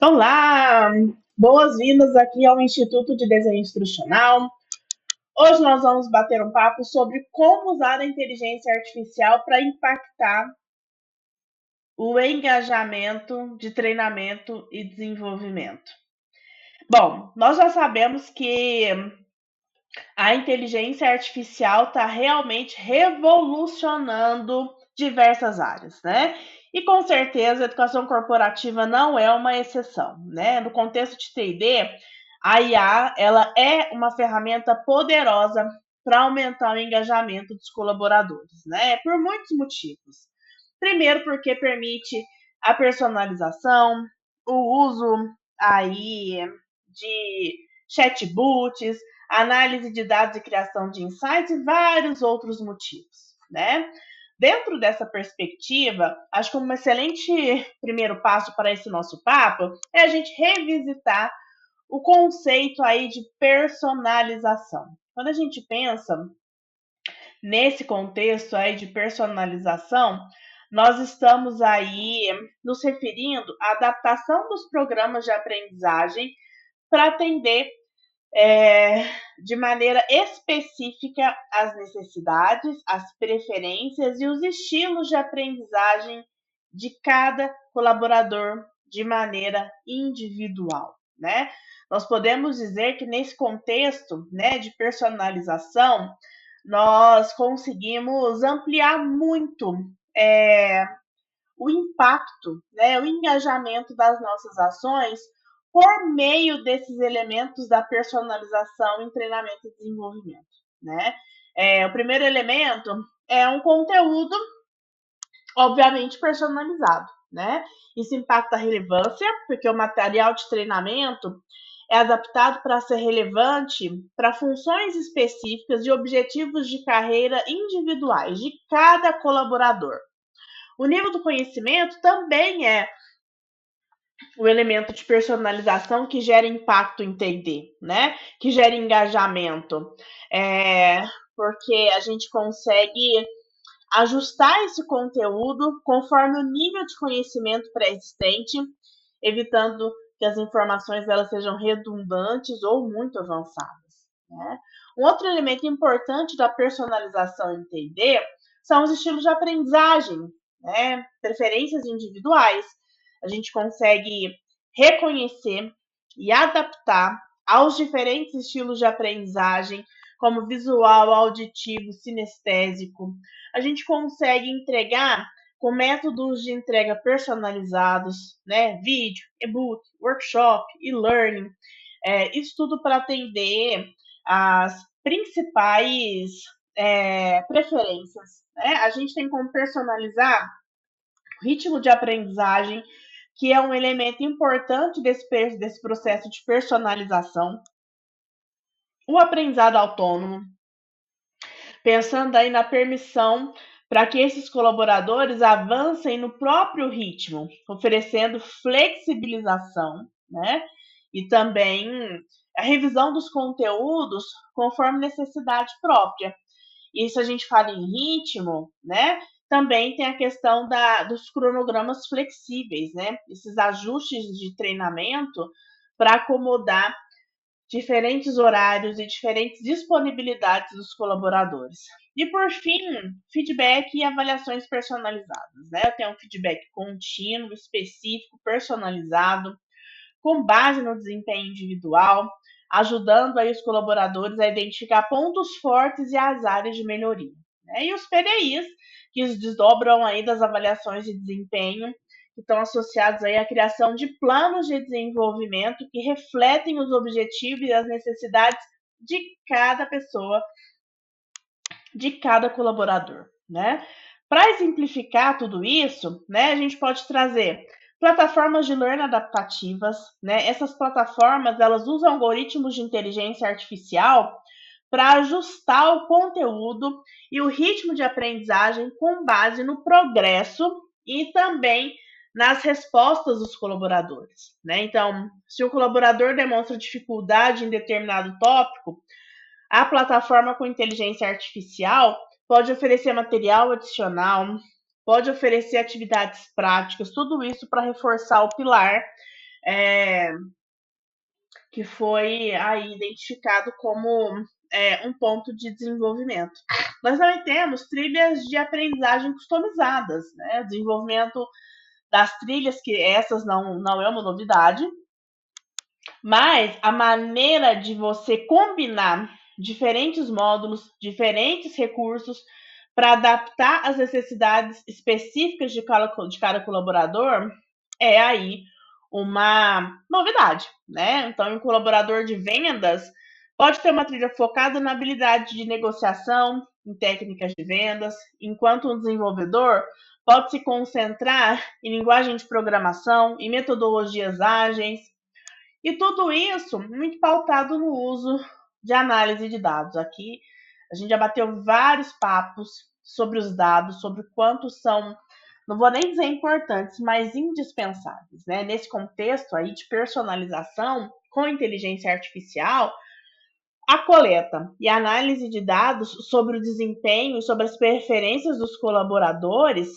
Olá, boas-vindas aqui ao Instituto de Desenho Instrucional. Hoje nós vamos bater um papo sobre como usar a inteligência artificial para impactar o engajamento de treinamento e desenvolvimento. Bom, nós já sabemos que a inteligência artificial está realmente revolucionando diversas áreas, né? E com certeza a educação corporativa não é uma exceção, né? No contexto de T&D, a IA ela é uma ferramenta poderosa para aumentar o engajamento dos colaboradores, né? Por muitos motivos. Primeiro, porque permite a personalização, o uso aí de chatbots, análise de dados e criação de insights e vários outros motivos, né? Dentro dessa perspectiva, acho que um excelente primeiro passo para esse nosso papo é a gente revisitar o conceito aí de personalização. Quando a gente pensa nesse contexto aí de personalização, nós estamos aí nos referindo à adaptação dos programas de aprendizagem para atender de maneira específica as necessidades, as preferências e os estilos de aprendizagem de cada colaborador de maneira individual, né? Nós podemos dizer que nesse contexto, né, de personalização, nós conseguimos ampliar muito é, o impacto, né, o engajamento das nossas ações por meio desses elementos da personalização em treinamento e desenvolvimento, né? O primeiro elemento é um conteúdo, obviamente, personalizado, né? Isso impacta a relevância, porque o material de treinamento é adaptado para ser relevante para funções específicas e objetivos de carreira individuais de cada colaborador. O nível do conhecimento também é o elemento de personalização que gera impacto em T&D, né? Que gera engajamento. Porque a gente consegue ajustar esse conteúdo conforme o nível de conhecimento pré-existente, evitando que as informações elas sejam redundantes ou muito avançadas, né? Um outro elemento importante da personalização em T&D são os estilos de aprendizagem, né? Preferências individuais. A gente consegue reconhecer e adaptar aos diferentes estilos de aprendizagem, como visual, auditivo, sinestésico. A gente consegue entregar com métodos de entrega personalizados, né? Vídeo, e-book, workshop, e-learning. Isso tudo para atender as principais preferências, né? A gente tem como personalizar o ritmo de aprendizagem, que é um elemento importante desse processo de personalização. O aprendizado autônomo, pensando aí na permissão para que esses colaboradores avancem no próprio ritmo, oferecendo flexibilização, né? E também a revisão dos conteúdos conforme necessidade própria. E se a gente fala em ritmo, né? Também tem a questão dos cronogramas flexíveis, né? Esses ajustes de treinamento para acomodar diferentes horários e diferentes disponibilidades dos colaboradores. E por fim, feedback e avaliações personalizadas, né? Eu tenho um feedback contínuo, específico, personalizado, com base no desempenho individual, ajudando aí os colaboradores a identificar pontos fortes e as áreas de melhoria, né? E os PDIs, que os desdobram aí das avaliações de desempenho, que estão associados aí à criação de planos de desenvolvimento que refletem os objetivos e as necessidades de cada pessoa, de cada colaborador, né? Para exemplificar tudo isso, né, a gente pode trazer plataformas de learning adaptativas, né? Essas plataformas, elas usam algoritmos de inteligência artificial para ajustar o conteúdo e o ritmo de aprendizagem com base no progresso e também nas respostas dos colaboradores, né? Então, se o colaborador demonstra dificuldade em determinado tópico, a plataforma com inteligência artificial pode oferecer material adicional, pode oferecer atividades práticas, tudo isso para reforçar o pilar é, que foi aí identificado como um ponto de desenvolvimento. Nós também temos trilhas de aprendizagem customizadas, né? O desenvolvimento das trilhas, que essas não é uma novidade, mas a maneira de você combinar diferentes módulos, diferentes recursos para adaptar as necessidades específicas de cada colaborador é aí uma novidade, né? Então, um colaborador de vendas pode ter uma trilha focada na habilidade de negociação, em técnicas de vendas, enquanto um desenvolvedor pode se concentrar em linguagem de programação, em metodologias ágeis, e tudo isso muito pautado no uso de análise de dados. Aqui a gente já bateu vários papos sobre os dados, sobre quanto são, não vou nem dizer importantes, mas indispensáveis, né? Nesse contexto aí de personalização com inteligência artificial, a coleta e a análise de dados sobre o desempenho e sobre as preferências dos colaboradores,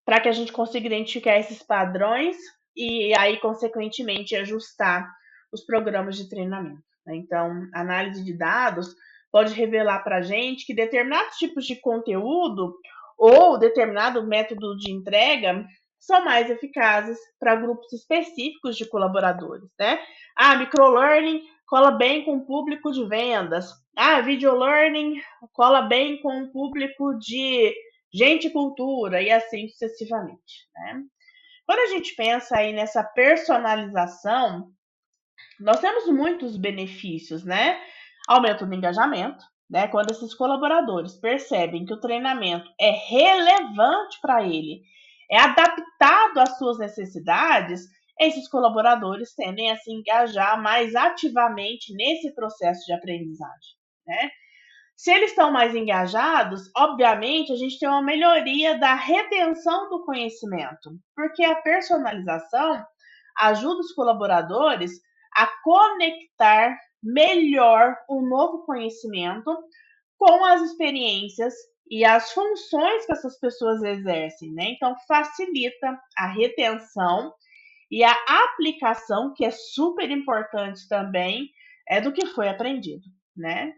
para que a gente consiga identificar esses padrões e aí, consequentemente, ajustar os programas de treinamento, né? Então, a análise de dados pode revelar para a gente que determinados tipos de conteúdo ou determinado método de entrega são mais eficazes para grupos específicos de colaboradores, né? Microlearning cola bem com o público de vendas. Video learning cola bem com o público de gente e cultura, e assim sucessivamente, né? Quando a gente pensa aí nessa personalização, nós temos muitos benefícios, né? Aumento do engajamento, né? Quando esses colaboradores percebem que o treinamento é relevante para ele, é adaptado às suas necessidades, esses colaboradores tendem a se engajar mais ativamente nesse processo de aprendizagem, né? Se eles estão mais engajados, obviamente a gente tem uma melhoria da retenção do conhecimento, porque a personalização ajuda os colaboradores a conectar melhor o novo conhecimento com as experiências e as funções que essas pessoas exercem, né? Então facilita a retenção e a aplicação, que é super importante também, do que foi aprendido, né?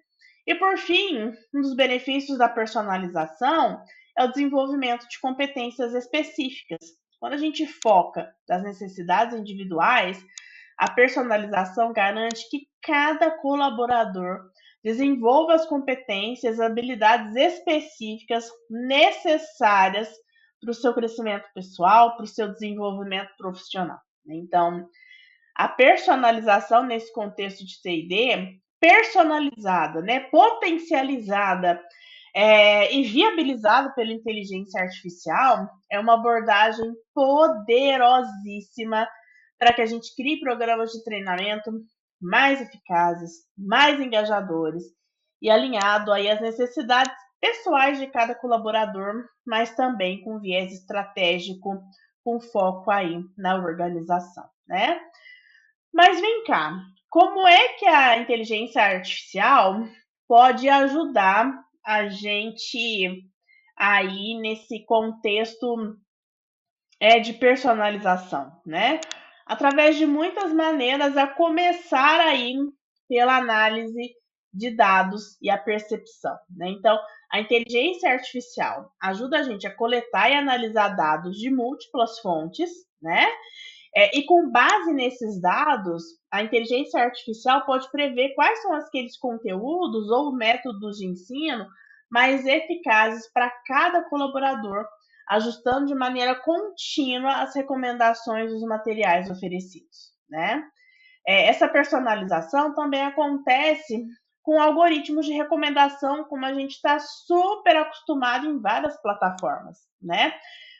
E por fim, um dos benefícios da personalização é o desenvolvimento de competências específicas. Quando a gente foca nas necessidades individuais, a personalização garante que cada colaborador desenvolva as competências, habilidades específicas necessárias para o seu crescimento pessoal, para o seu desenvolvimento profissional. Então, a personalização nesse contexto de TD, personalizada, né, potencializada e viabilizada pela inteligência artificial, é uma abordagem poderosíssima para que a gente crie programas de treinamento mais eficazes, mais engajadores e alinhado aí às necessidades pessoais de cada colaborador, mas também com viés estratégico, com foco aí na organização, né? Mas vem cá, como é que a inteligência artificial pode ajudar a gente aí nesse contexto de personalização, né? Através de muitas maneiras, a começar aí pela análise de dados e a percepção, né? Então, a inteligência artificial ajuda a gente a coletar e analisar dados de múltiplas fontes, né? E com base nesses dados, a inteligência artificial pode prever quais são aqueles conteúdos ou métodos de ensino mais eficazes para cada colaborador, ajustando de maneira contínua as recomendações dos materiais oferecidos, né? Essa personalização também acontece com algoritmos de recomendação, como a gente está super acostumado em várias plataformas, né?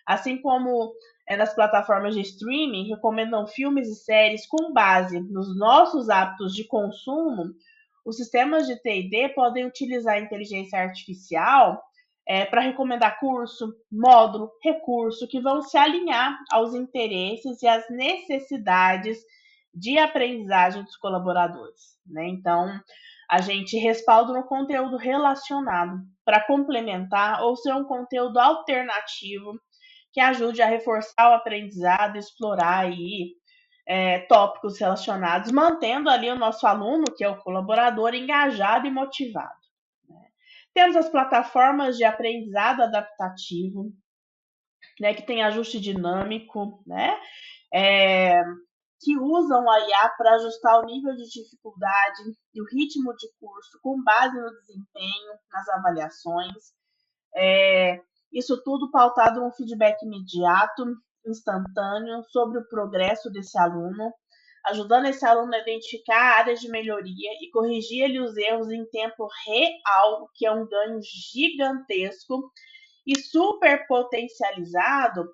Assim como nas plataformas de streaming recomendam filmes e séries com base nos nossos hábitos de consumo, os sistemas de TD podem utilizar a inteligência artificial para recomendar curso, módulo, recurso que vão se alinhar aos interesses e às necessidades de aprendizagem dos colaboradores, né? Então, a gente respalda no conteúdo relacionado para complementar ou ser um conteúdo alternativo que ajude a reforçar o aprendizado, explorar aí tópicos relacionados, mantendo ali o nosso aluno, que é o colaborador, engajado e motivado. Temos as plataformas de aprendizado adaptativo, né, que tem ajuste dinâmico, né, que usam a IA para ajustar o nível de dificuldade e o ritmo de curso com base no desempenho, nas avaliações. Isso tudo pautado num feedback imediato, instantâneo, sobre o progresso desse aluno, ajudando esse aluno a identificar áreas de melhoria e corrigir-lhe os erros em tempo real, o que é um ganho gigantesco e super potencializado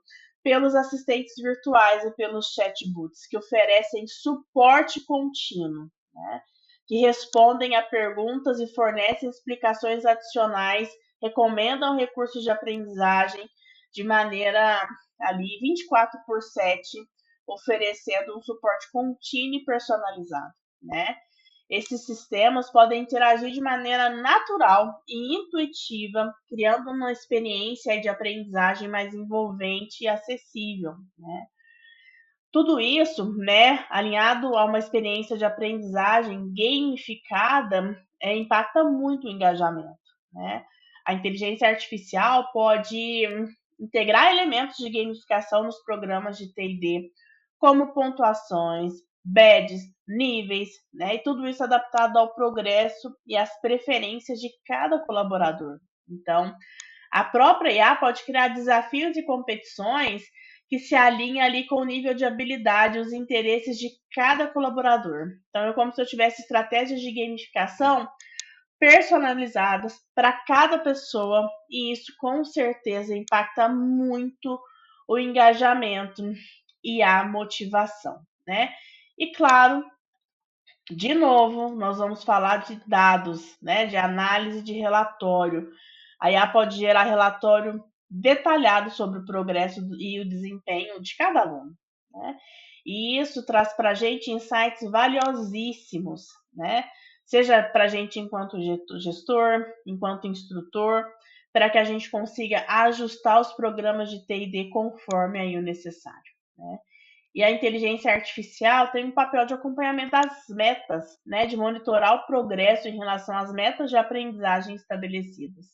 pelos assistentes virtuais e pelos chatbots, que oferecem suporte contínuo, né? Que respondem a perguntas e fornecem explicações adicionais, recomendam recursos de aprendizagem de maneira ali 24/7, oferecendo um suporte contínuo e personalizado, né? Esses sistemas podem interagir de maneira natural e intuitiva, criando uma experiência de aprendizagem mais envolvente e acessível, né? Tudo isso, né, alinhado a uma experiência de aprendizagem gamificada, impacta muito o engajamento, né? A inteligência artificial pode integrar elementos de gamificação nos programas de T&D, como pontuações, badges, níveis, né? E tudo isso adaptado ao progresso e às preferências de cada colaborador. Então, a própria IA pode criar desafios e competições que se alinhem ali com o nível de habilidade e os interesses de cada colaborador. Então, é como se eu tivesse estratégias de gamificação personalizadas para cada pessoa, e isso com certeza impacta muito o engajamento e a motivação, né? E claro, de novo, nós vamos falar de dados, né? De análise de relatório. A IA pode gerar relatório detalhado sobre o progresso e o desempenho de cada aluno, né? E isso traz para a gente insights valiosíssimos, né? Seja para a gente enquanto gestor, enquanto instrutor, para que a gente consiga ajustar os programas de T&D conforme aí o necessário, né? E a inteligência artificial tem um papel de acompanhamento das metas, né, de monitorar o progresso em relação às metas de aprendizagem estabelecidas.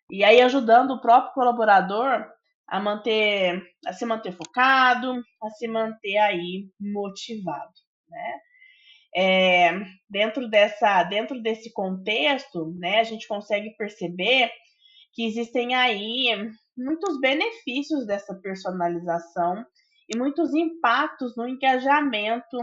E aí ajudando o próprio colaborador a se manter focado, a se manter aí motivado, né? Dentro desse contexto, né, a gente consegue perceber que existem aí muitos benefícios dessa personalização e muitos impactos no engajamento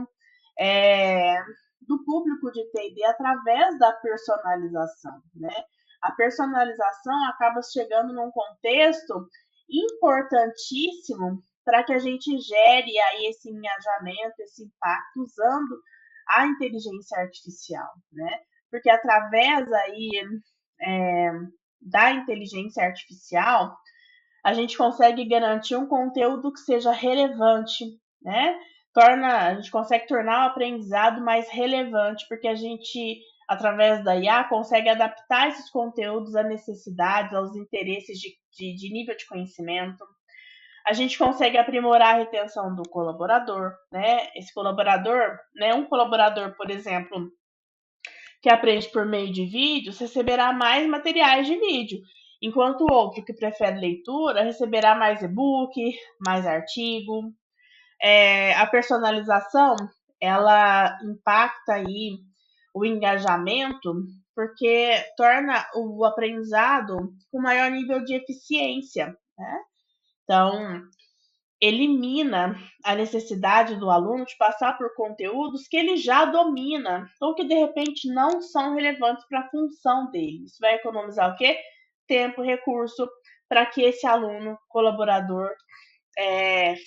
é, do público de T&D através da personalização, né? A personalização acaba chegando num contexto importantíssimo para que a gente gere aí esse engajamento, esse impacto usando a inteligência artificial, né? Porque através aí é, da inteligência artificial, a gente consegue garantir um conteúdo que seja relevante, né? A gente consegue tornar o aprendizado mais relevante, porque a gente, através da IA, consegue adaptar esses conteúdos às necessidades, aos interesses de nível de conhecimento. A gente consegue aprimorar a retenção do colaborador, né? Esse colaborador, né? Um colaborador, por exemplo, que aprende por meio de vídeos receberá mais materiais de vídeo, enquanto o outro que prefere leitura receberá mais e-book, mais artigo. A personalização ela impacta aí o engajamento porque torna o aprendizado com maior nível de eficiência, né? Então, elimina a necessidade do aluno de passar por conteúdos que ele já domina ou que de repente não são relevantes para a função dele. Isso vai economizar o quê? Tempo, recurso, para que esse aluno colaborador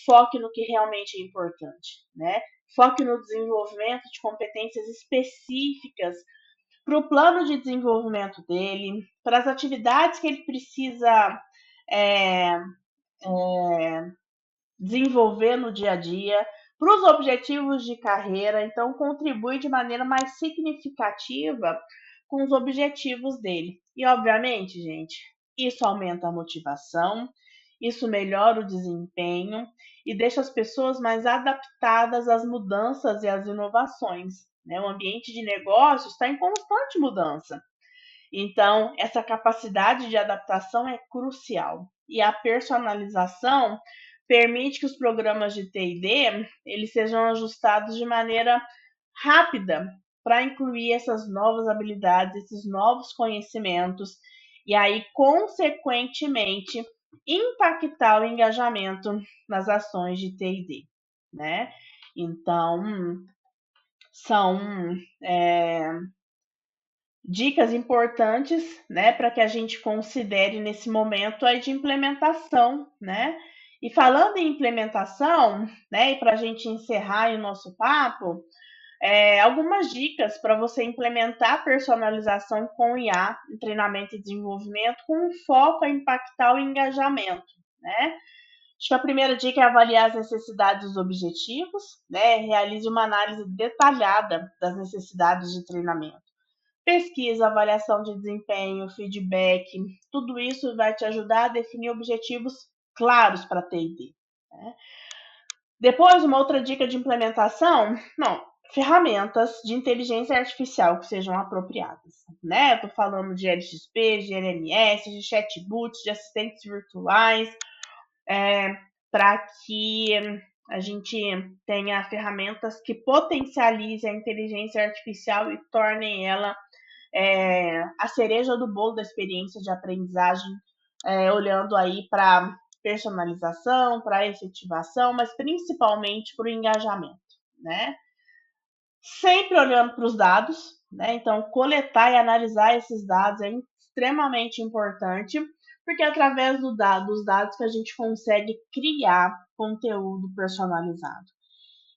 foque no que realmente é importante, né? Foque no desenvolvimento de competências específicas para o plano de desenvolvimento dele, para as atividades que ele precisa é, desenvolver no dia a dia, para os objetivos de carreira, então contribui de maneira mais significativa com os objetivos dele. E obviamente, gente, isso aumenta a motivação, Isso melhora o desempenho e deixa as pessoas mais adaptadas às mudanças e às inovações, né? O ambiente de negócios está em constante mudança. Então, essa capacidade de adaptação é crucial. E a personalização permite que os programas de T&D eles sejam ajustados de maneira rápida para incluir essas novas habilidades, esses novos conhecimentos e aí, consequentemente, impactar o engajamento nas ações de T&D, né? Então, são dicas importantes, né, para que a gente considere nesse momento aí de implementação, né? E falando em implementação, né, e para a gente encerrar o nosso papo, algumas dicas para você implementar a personalização com IA em treinamento e desenvolvimento com um foco a impactar o engajamento, né? Acho que a primeira dica é avaliar as necessidades e os objetivos, né? Realize uma análise detalhada das necessidades de treinamento. Pesquisa, avaliação de desempenho, feedback, tudo isso vai te ajudar a definir objetivos claros para T&D. Né? Depois, uma outra dica de implementação, ferramentas de inteligência artificial que sejam apropriadas. Né? Estou falando de LXP, de LMS, de chatbots, de assistentes virtuais, para que a gente tenha ferramentas que potencializem a inteligência artificial e tornem ela a cereja do bolo da experiência de aprendizagem, olhando aí para personalização, para efetivação, mas principalmente para o engajamento, né? Sempre olhando para os dados, né? Então, coletar e analisar esses dados é extremamente importante, porque é através dos dados que a gente consegue criar conteúdo personalizado.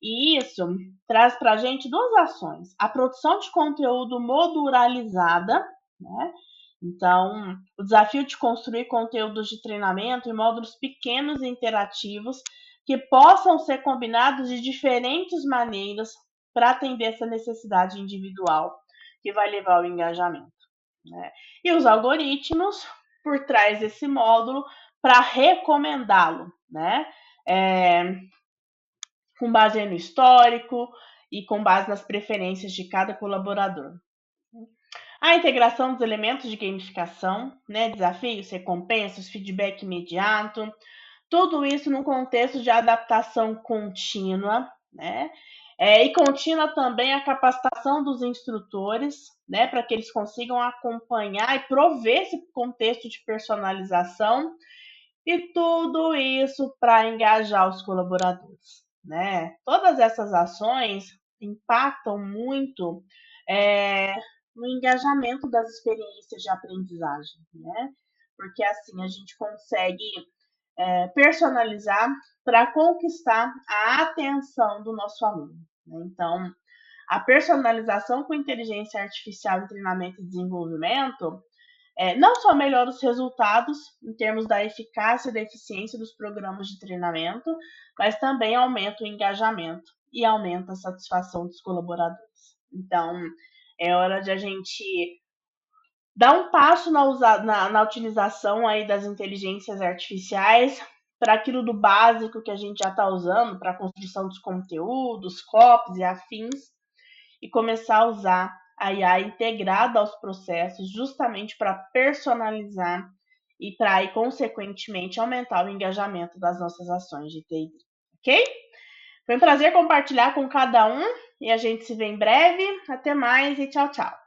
E isso traz para a gente duas ações. A produção de conteúdo modularizada, né? Então, o desafio de construir conteúdos de treinamento em módulos pequenos e interativos que possam ser combinados de diferentes maneiras para atender essa necessidade individual que vai levar ao engajamento. Né? E os algoritmos por trás desse módulo para recomendá-lo, né? Com base no histórico e com base nas preferências de cada colaborador. A integração dos elementos de gamificação, né, desafios, recompensas, feedback imediato, tudo isso num contexto de adaptação contínua, né? E contínua também a capacitação dos instrutores, né, para que eles consigam acompanhar e prover esse contexto de personalização e tudo isso para engajar os colaboradores, né? Todas essas ações impactam muito no engajamento das experiências de aprendizagem, né? Porque assim a gente consegue personalizar para conquistar a atenção do nosso aluno. Né? Então, a personalização com inteligência artificial em treinamento e desenvolvimento não só melhora os resultados em termos da eficácia e da eficiência dos programas de treinamento, mas também aumenta o engajamento e aumenta a satisfação dos colaboradores. Então, é hora de a gente dar um passo na utilização aí das inteligências artificiais para aquilo do básico que a gente já está usando para a construção dos conteúdos, copies e afins, e começar a usar a IA integrada aos processos justamente para personalizar e para, aí, consequentemente, aumentar o engajamento das nossas ações de TI. Ok? Foi um prazer compartilhar com cada um e a gente se vê em breve. Até mais e tchau, tchau.